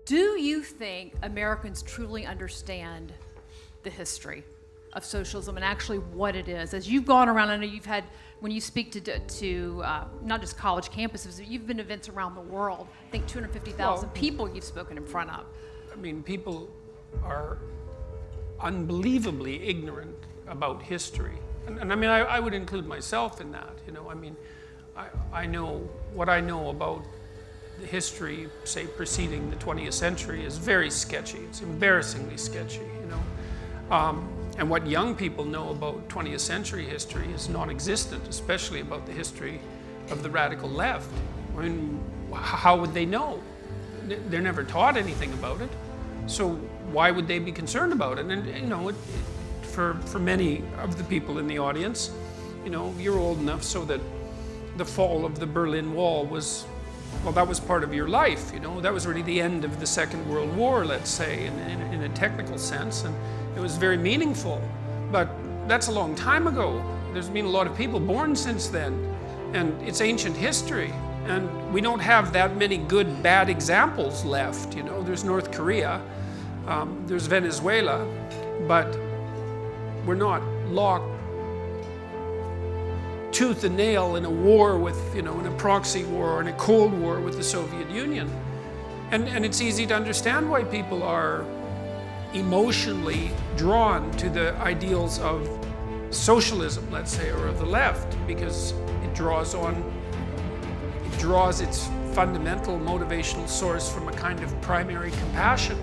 Do you think Americans truly understand the history of socialism and actually what it is? As you've gone around, I know you've had, when you speak to not just college campuses, you've been to events around the world. I think 250,000 people you've spoken in front of. I mean, people are unbelievably ignorant about history. And I mean, I would include myself in that, you know. I mean, I know what I know about the history, say, preceding the 20th century is very sketchy. It's embarrassingly sketchy, you know. And what young people know about 20th century history is non-existent, especially about the history of the radical left. I mean, how would they know? They're never taught anything about it. So why would they be concerned about it? And you know, for many of the people in the audience, you know, you're old enough so that the fall of the Berlin Wall was, well, that was part of your life, you know. That was really the end of the Second World War, let's say, in a technical sense, and it was very meaningful. But that's a long time ago. There's been a lot of people born since then, and it's ancient history. And we don't have that many good, bad examples left, you know. There's North Korea, there's Venezuela, but we're not locked tooth and nail in a war with, you know, in a proxy war or in a Cold War with the Soviet Union. And it's easy to understand why people are emotionally drawn to the ideals of socialism, let's say, or of the left, because it draws its fundamental motivational source from a kind of primary compassion.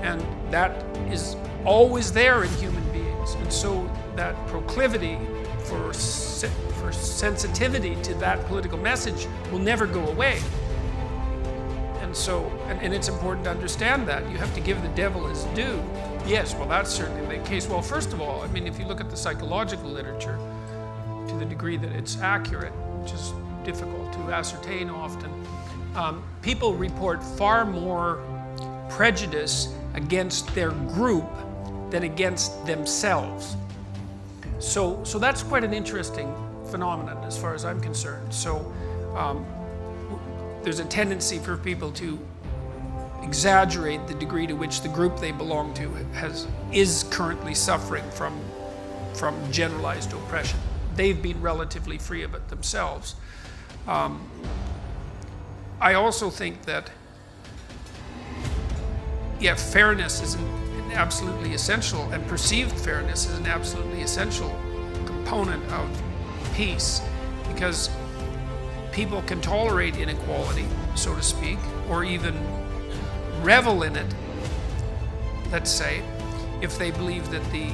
And that is always there in human beings. And so that proclivity for sensitivity to that political message will never go away. And so, and it's important to understand that. You have to give the devil his due. Yes, well, that's certainly the case. Well, first of all, I mean, if you look at the psychological literature, to the degree that it's accurate, which is difficult to ascertain often, people report far more prejudice against their group than against themselves. So that's quite an interesting phenomenon as far as I'm concerned. So there's a tendency for people to exaggerate the degree to which the group they belong to is currently suffering from generalized oppression. They've been relatively free of it themselves. I also think that, yeah, fairness is absolutely essential, and perceived fairness is an absolutely essential component of peace, because people can tolerate inequality, so to speak, or even revel in it, let's say, if they believe that the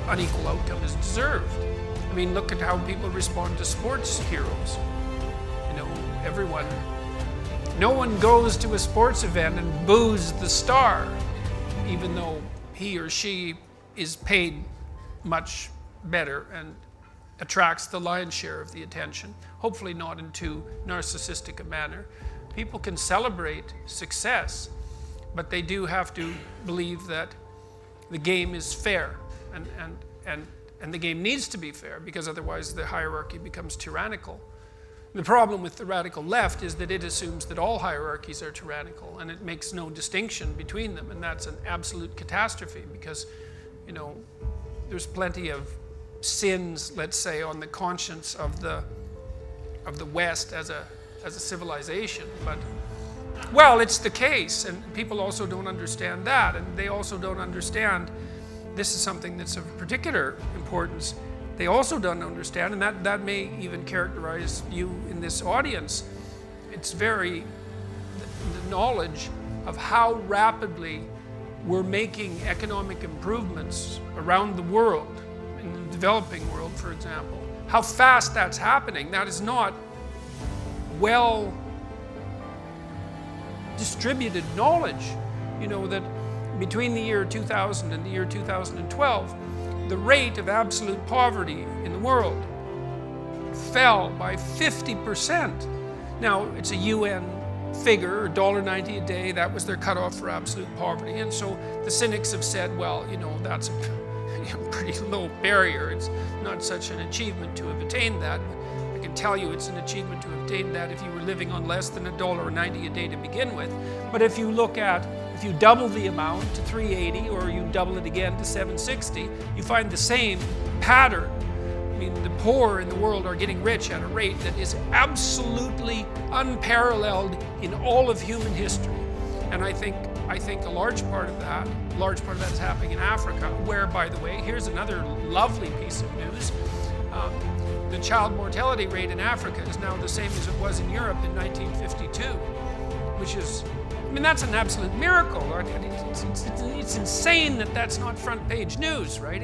unequal outcome is deserved. I mean, look at how people respond to sports heroes. You know, no one goes to a sports event and boos the star, even though he or she is paid much better and attracts the lion's share of the attention, hopefully not in too narcissistic a manner. People can celebrate success, but they do have to believe that the game is fair, and the game needs to be fair, because otherwise the hierarchy becomes tyrannical. The problem with the radical left is that it assumes that all hierarchies are tyrannical, and it makes no distinction between them, and that's an absolute catastrophe, because, you know, there's plenty of sins, let's say, on the conscience of the West as a civilization, but, well, it's the case, and people also don't understand that, and they also don't understand, this is something that's of particular importance, they also don't understand, and that may even characterize you in this audience. It's the knowledge of how rapidly we're making economic improvements around the world, in the developing world, for example. How fast that's happening, that is not well distributed knowledge. You know that between the year 2000 and the year 2012, the rate of absolute poverty in the world fell by 50%. Now, it's a UN figure, $1.90 a day, that was their cutoff for absolute poverty. And so the cynics have said, well, you know, that's a pretty low barrier. It's not such an achievement to have attained that. But I can tell you it's an achievement to obtain that if you were living on less than $1.90 a day to begin with. But if you look at, if you double the amount to $3.80 or you double it again to $7.60, you find the same pattern. I mean, the poor in the world are getting rich at a rate that is absolutely unparalleled in all of human history. And I think a large part of that is happening in Africa, where, by the way, here's another lovely piece of news. The child mortality rate in Africa is now the same as it was in Europe in 1952, which is, I mean, that's an absolute miracle. It's insane that that's not front page news, right?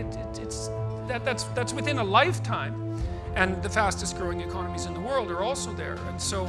That's within a lifetime. And the fastest growing economies in the world are also there. And so